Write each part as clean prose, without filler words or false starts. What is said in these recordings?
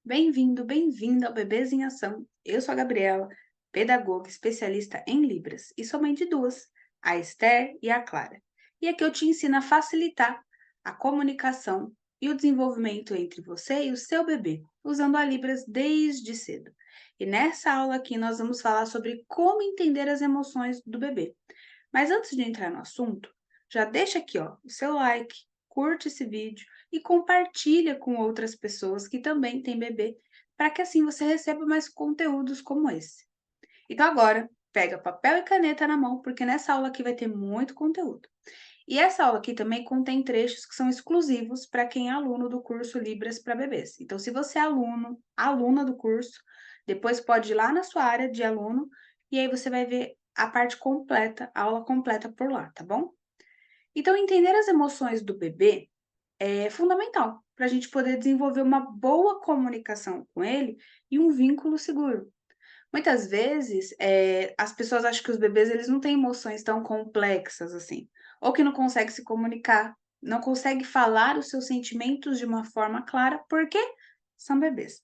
Bem-vindo, bem-vinda ao Bebês em Ação. Eu sou a Gabriela, pedagoga especialista em Libras e sou mãe de duas, a Esther e a Clara. E aqui eu te ensino a facilitar a comunicação e o desenvolvimento entre você e o seu bebê, usando a Libras desde cedo. E nessa aula aqui nós vamos falar sobre como entender as emoções do bebê. Mas antes de entrar no assunto, já deixa aqui, ó, o seu like, curte esse vídeo e compartilha com outras pessoas que também têm bebê, para que assim você receba mais conteúdos como esse. Então agora, pega papel e caneta na mão, porque nessa aula aqui vai ter muito conteúdo. E essa aula aqui também contém trechos que são exclusivos para quem é aluno do curso Libras para Bebês. Então, se você é aluno, aluna do curso, depois pode ir lá na sua área de aluno e aí você vai ver a parte completa, a aula completa por lá, tá bom? Então, entender as emoções do bebê é fundamental para a gente poder desenvolver uma boa comunicação com ele e um vínculo seguro. Muitas vezes, as pessoas acham que os bebês eles não têm emoções tão complexas assim, ou que não conseguem se comunicar, não conseguem falar os seus sentimentos de uma forma clara, porque são bebês.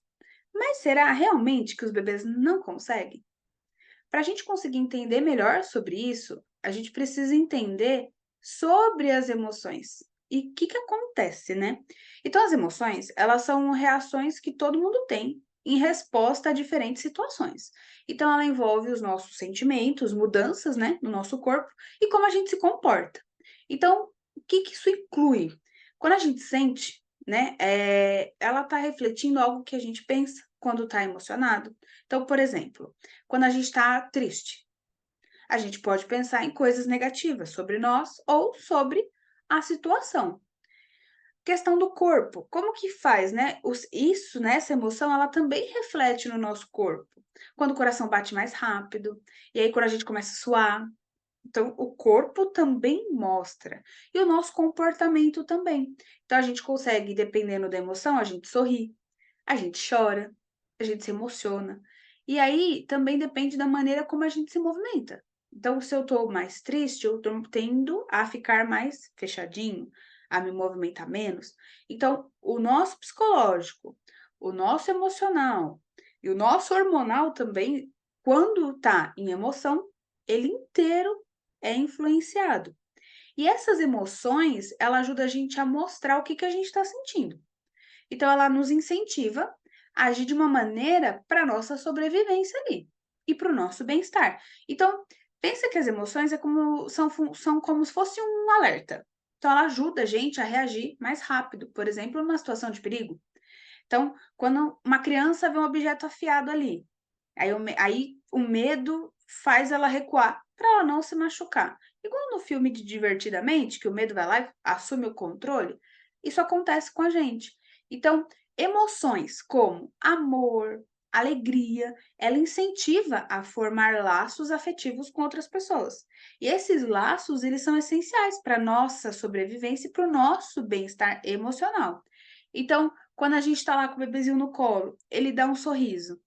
Mas será realmente que os bebês não conseguem? Para a gente conseguir entender melhor sobre isso, a gente precisa entender sobre as emoções e o que acontece, né? Então, as emoções, elas são reações que todo mundo tem em resposta a diferentes situações. Então, ela envolve os nossos sentimentos, mudanças, né, no nosso corpo e como a gente se comporta. Então, o que isso inclui? Quando a gente sente, né, ela está refletindo algo que a gente pensa quando está emocionado. Então, por exemplo, quando a gente está triste, a gente pode pensar em coisas negativas sobre nós ou sobre a situação. Questão do corpo, como que faz, né? Isso, né, essa emoção, ela também reflete no nosso corpo. Quando o coração bate mais rápido, e aí quando a gente começa a suar. Então, o corpo também mostra. E o nosso comportamento também. Então, a gente consegue, dependendo da emoção, a gente sorri, a gente chora, a gente se emociona. E aí também depende da maneira como a gente se movimenta. Então, se eu estou mais triste, eu tendo a ficar mais fechadinho, a me movimentar menos. Então, o nosso psicológico, o nosso emocional e o nosso hormonal também, quando está em emoção, ele inteiro é influenciado. E essas emoções, ela ajuda a gente a mostrar o que que a gente está sentindo. Então ela nos incentiva a agir de uma maneira para nossa sobrevivência ali e para o nosso bem-estar. Então, pensa que as emoções são como se fosse um alerta. Então ela ajuda a gente a reagir mais rápido, por exemplo, numa situação de perigo. Então, quando uma criança vê um objeto afiado ali, aí o medo faz ela recuar para ela não se machucar. Igual no filme de Divertidamente, que o medo vai lá e assume o controle, isso acontece com a gente. Então, emoções como amor, alegria, ela incentiva a formar laços afetivos com outras pessoas. E esses laços, eles são essenciais para nossa sobrevivência e para o nosso bem-estar emocional. Então, quando a gente está lá com o bebezinho no colo, ele dá um sorriso.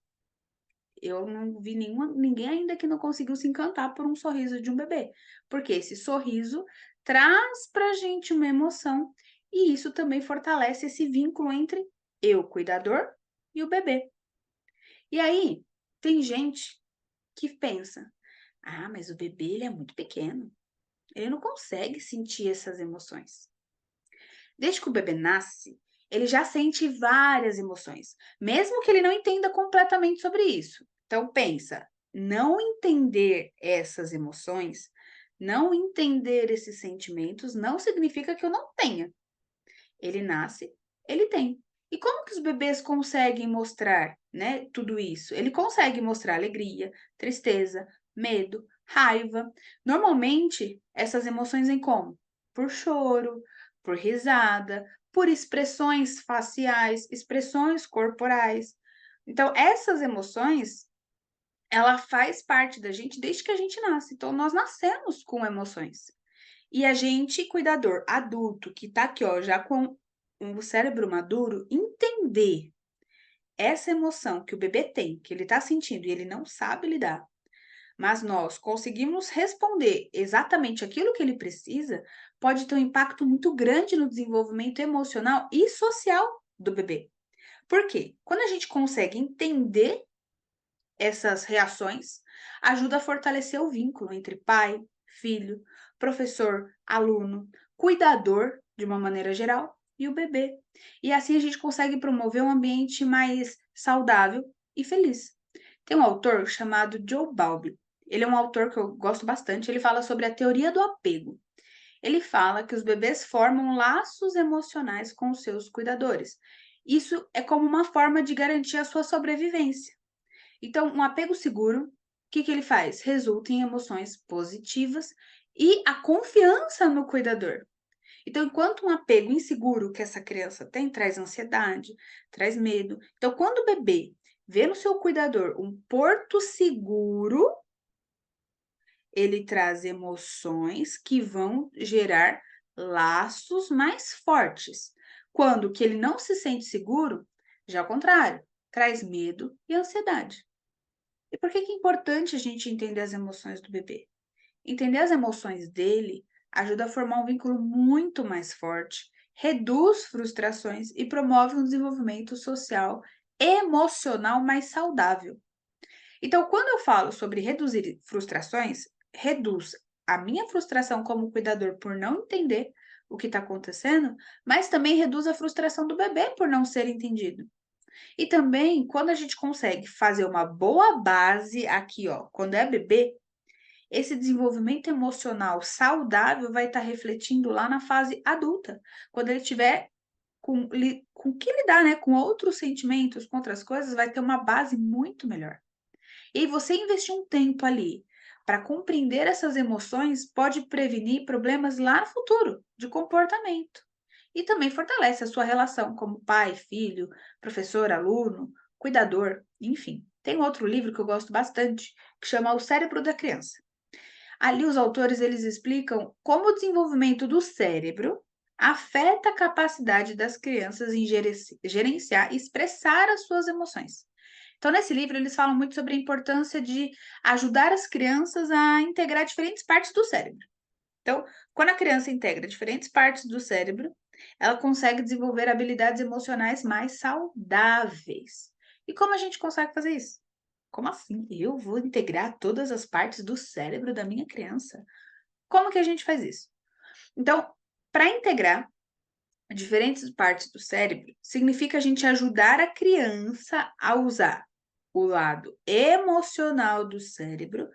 Eu não vi ninguém ainda que não conseguiu se encantar por um sorriso de um bebê, porque esse sorriso traz pra gente uma emoção e isso também fortalece esse vínculo entre eu, cuidador, e o bebê. E aí, tem gente que pensa: "Ah, mas o bebê ele é muito pequeno, ele não consegue sentir essas emoções". Desde que o bebê nasce, ele já sente várias emoções, mesmo que ele não entenda completamente sobre isso. Então pensa, não entender essas emoções, não entender esses sentimentos, não significa que eu não tenha. Ele nasce, ele tem. E como que os bebês conseguem mostrar, né, tudo isso? Ele consegue mostrar alegria, tristeza, medo, raiva. Normalmente, essas emoções vêm como? Por choro, por risada, por expressões faciais, expressões corporais. Então, essas emoções, ela faz parte da gente desde que a gente nasce. Então, nós nascemos com emoções. E a gente, cuidador adulto, que tá aqui, ó, já com o cérebro maduro, entender essa emoção que o bebê tem, que ele tá sentindo e ele não sabe lidar, mas nós conseguimos responder exatamente aquilo que ele precisa, pode ter um impacto muito grande no desenvolvimento emocional e social do bebê. Por quê? Quando a gente consegue entender essas reações, ajuda a fortalecer o vínculo entre pai, filho, professor, aluno, cuidador, de uma maneira geral, e o bebê. E assim a gente consegue promover um ambiente mais saudável e feliz. Tem um autor chamado Joe Bowlby. Ele é um autor que eu gosto bastante. Ele fala sobre a teoria do apego. Ele fala que os bebês formam laços emocionais com os seus cuidadores. Isso é como uma forma de garantir a sua sobrevivência. Então, um apego seguro, o que ele faz? Resulta em emoções positivas e a confiança no cuidador. Então, enquanto um apego inseguro que essa criança tem traz ansiedade, traz medo. Então, quando o bebê vê no seu cuidador um porto seguro, ele traz emoções que vão gerar laços mais fortes. Quando que ele não se sente seguro, já ao contrário, traz medo e ansiedade. E por que é importante a gente entender as emoções do bebê? Entender as emoções dele ajuda a formar um vínculo muito mais forte, reduz frustrações e promove um desenvolvimento social emocional mais saudável. Então, quando eu falo sobre reduzir frustrações, reduz a minha frustração como cuidador por não entender o que está acontecendo, mas também reduz a frustração do bebê por não ser entendido. E também, quando a gente consegue fazer uma boa base aqui, ó, quando é bebê, esse desenvolvimento emocional saudável vai estar refletindo lá na fase adulta, quando ele tiver com que lidar, né, com outros sentimentos, com outras coisas, vai ter uma base muito melhor. E você investir um tempo ali para compreender essas emoções pode prevenir problemas lá no futuro de comportamento. E também fortalece a sua relação como pai, filho, professor, aluno, cuidador, enfim. Tem outro livro que eu gosto bastante, que chama O Cérebro da Criança. Ali os autores eles explicam como o desenvolvimento do cérebro afeta a capacidade das crianças em gerenciar e expressar as suas emoções. Então, nesse livro, eles falam muito sobre a importância de ajudar as crianças a integrar diferentes partes do cérebro. Então, quando a criança integra diferentes partes do cérebro, ela consegue desenvolver habilidades emocionais mais saudáveis. E como a gente consegue fazer isso? Como assim? Eu vou integrar todas as partes do cérebro da minha criança? Como que a gente faz isso? Então, para integrar diferentes partes do cérebro, significa a gente ajudar a criança a usar o lado emocional do cérebro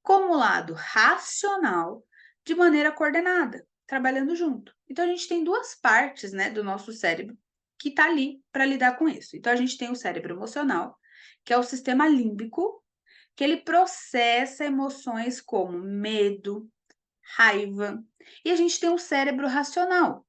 como o lado racional de maneira coordenada, trabalhando junto. Então, a gente tem duas partes, né, do nosso cérebro que está ali para lidar com isso. Então, a gente tem o cérebro emocional, que é o sistema límbico, que ele processa emoções como medo, raiva. E a gente tem o cérebro racional,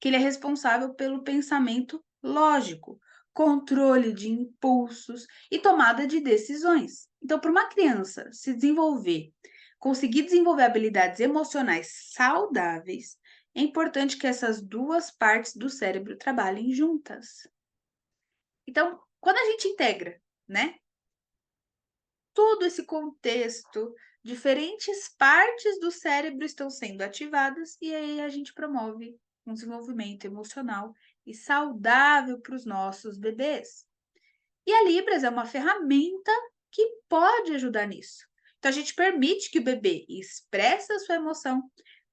que ele é responsável pelo pensamento lógico, controle de impulsos e tomada de decisões. Então, para uma criança se desenvolver, conseguir desenvolver habilidades emocionais saudáveis, é importante que essas duas partes do cérebro trabalhem juntas. Então, quando a gente integra, né, todo esse contexto, diferentes partes do cérebro estão sendo ativadas e aí a gente promove um desenvolvimento emocional e saudável para os nossos bebês. E a Libras é uma ferramenta que pode ajudar nisso. Então a gente permite que o bebê expresse a sua emoção,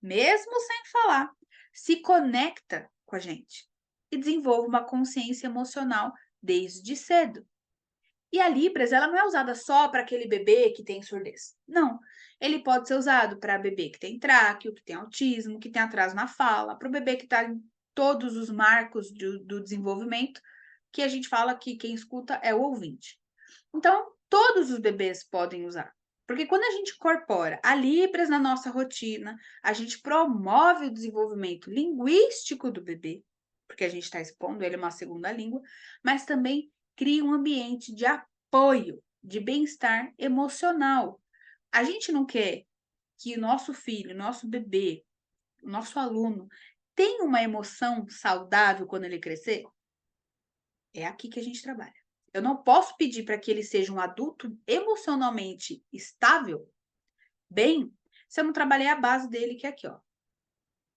mesmo sem falar, se conecta com a gente e desenvolva uma consciência emocional desde cedo. E a Libras, ela não é usada só para aquele bebê que tem surdez. Não. Ele pode ser usado para bebê que tem tráqueo, que tem autismo, que tem atraso na fala, para o bebê que está em todos os marcos do desenvolvimento, que a gente fala que quem escuta é o ouvinte. Então, todos os bebês podem usar. Porque quando a gente incorpora a Libras na nossa rotina, a gente promove o desenvolvimento linguístico do bebê, porque a gente está expondo ele a uma segunda língua, mas também cria um ambiente de apoio, de bem-estar emocional. A gente não quer que o nosso filho, nosso bebê, o nosso aluno tenha uma emoção saudável quando ele crescer? É aqui que a gente trabalha. Eu não posso pedir para que ele seja um adulto emocionalmente estável, bem, se eu não trabalhei a base dele, que é aqui, ó,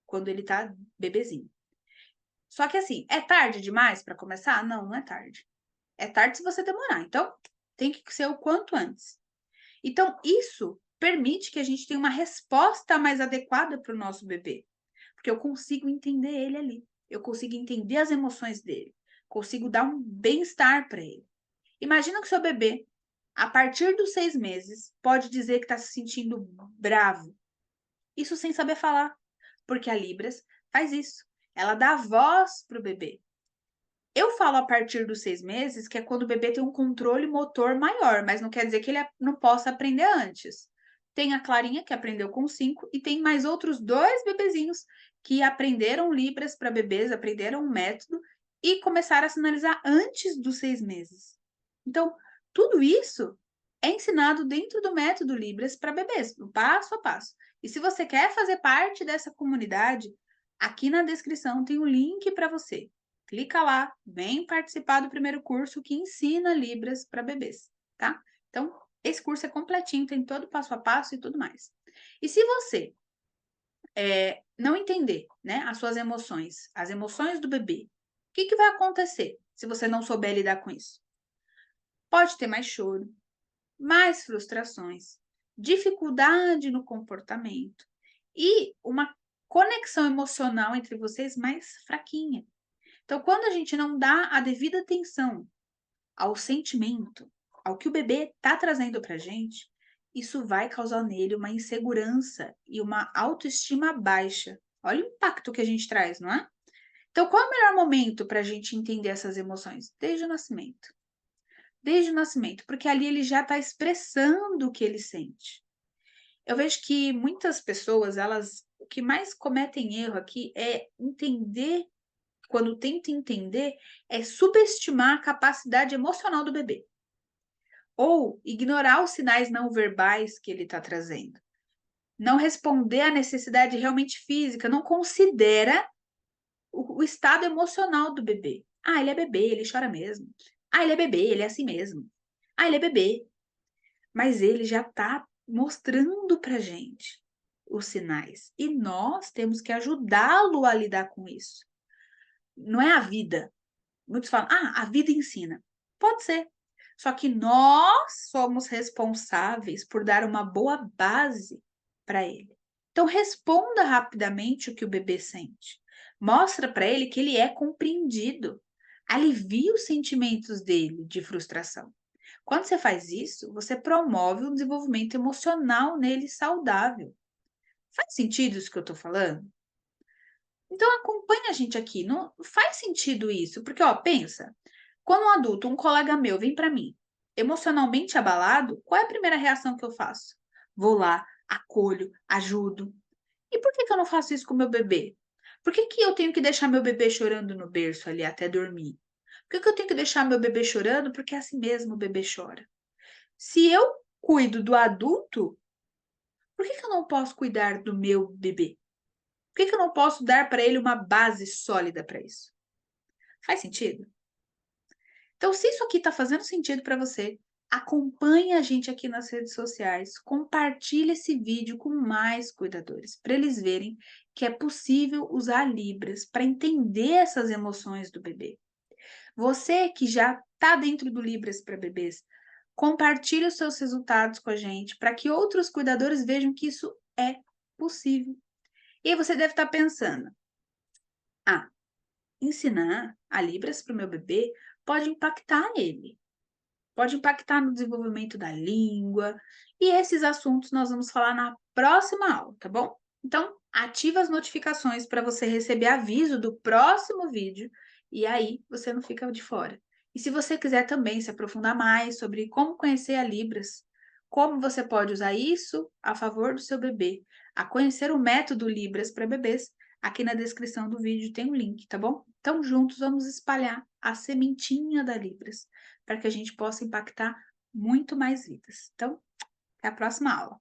quando ele tá bebezinho. Só que assim, é tarde demais para começar? Não, não é tarde. É tarde se você demorar. Então, tem que ser o quanto antes. Então, isso permite que a gente tenha uma resposta mais adequada para o nosso bebê, porque eu consigo entender ele ali, eu consigo entender as emoções dele, consigo dar um bem-estar para ele. Imagina que seu bebê, a partir dos 6 meses, pode dizer que está se sentindo bravo, isso sem saber falar, porque a Libras faz isso, ela dá voz para o bebê. Eu falo a partir dos 6 meses, que é quando o bebê tem um controle motor maior, mas não quer dizer que ele não possa aprender antes. Tem a Clarinha, que aprendeu com 5, e tem mais outros 2 bebezinhos que aprenderam Libras para bebês, aprenderam o método e começaram a sinalizar antes dos 6 meses. Então, tudo isso é ensinado dentro do método Libras para bebês, no passo a passo. E se você quer fazer parte dessa comunidade, aqui na descrição tem o link para você. Clica lá, vem participar do primeiro curso que ensina Libras para bebês, tá? Então, esse curso é completinho, tem todo o passo a passo e tudo mais. E se você não entender, né, as suas emoções, as emoções do bebê, o que vai acontecer se você não souber lidar com isso? Pode ter mais choro, mais frustrações, dificuldade no comportamento e uma conexão emocional entre vocês mais fraquinha. Então, quando a gente não dá a devida atenção ao sentimento, ao que o bebê está trazendo para a gente, isso vai causar nele uma insegurança e uma autoestima baixa. Olha o impacto que a gente traz, não é? Então, qual é o melhor momento para a gente entender essas emoções? Desde o nascimento. Desde o nascimento, porque ali ele já está expressando o que ele sente. Eu vejo que muitas pessoas, o que mais cometem erro aqui é entender, quando tenta entender, é subestimar a capacidade emocional do bebê. Ou ignorar os sinais não verbais que ele está trazendo. Não responder à necessidade realmente física, não considera o estado emocional do bebê. Ah, ele é bebê, ele chora mesmo. Ah, ele é bebê, ele é assim mesmo. Ah, ele é bebê. Mas ele já está mostrando para gente os sinais. E nós temos que ajudá-lo a lidar com isso. Não é a vida. Muitos falam, a vida ensina. Pode ser. Só que nós somos responsáveis por dar uma boa base para ele. Então, responda rapidamente o que o bebê sente. Mostra para ele que ele é compreendido. Alivie os sentimentos dele de frustração. Quando você faz isso, você promove um desenvolvimento emocional nele saudável. Faz sentido isso que eu estou falando? Então acompanha a gente aqui, não faz sentido isso, porque ó, pensa, quando um adulto, um colega meu vem para mim, emocionalmente abalado, qual é a primeira reação que eu faço? Vou lá, acolho, ajudo. E por que eu não faço isso com meu bebê? Por que eu tenho que deixar meu bebê chorando no berço ali até dormir? Por que eu tenho que deixar meu bebê chorando? Porque é assim mesmo o bebê chora. Se eu cuido do adulto, por que eu não posso cuidar do meu bebê? Por que eu não posso dar para ele uma base sólida para isso? Faz sentido? Então, se isso aqui está fazendo sentido para você, acompanhe a gente aqui nas redes sociais, compartilhe esse vídeo com mais cuidadores, para eles verem que é possível usar Libras para entender essas emoções do bebê. Você que já está dentro do Libras para bebês, compartilhe os seus resultados com a gente, para que outros cuidadores vejam que isso é possível. E aí você deve estar pensando, ensinar a Libras para o meu bebê pode impactar ele, pode impactar no desenvolvimento da língua, e esses assuntos nós vamos falar na próxima aula, tá bom? Então, ativa as notificações para você receber aviso do próximo vídeo, e aí você não fica de fora. E se você quiser também se aprofundar mais sobre como conhecer a Libras, como você pode usar isso a favor do seu bebê, a conhecer o método Libras para bebês, aqui na descrição do vídeo tem um link, tá bom? Então, juntos vamos espalhar a sementinha da Libras, para que a gente possa impactar muito mais vidas. Então, até a próxima aula.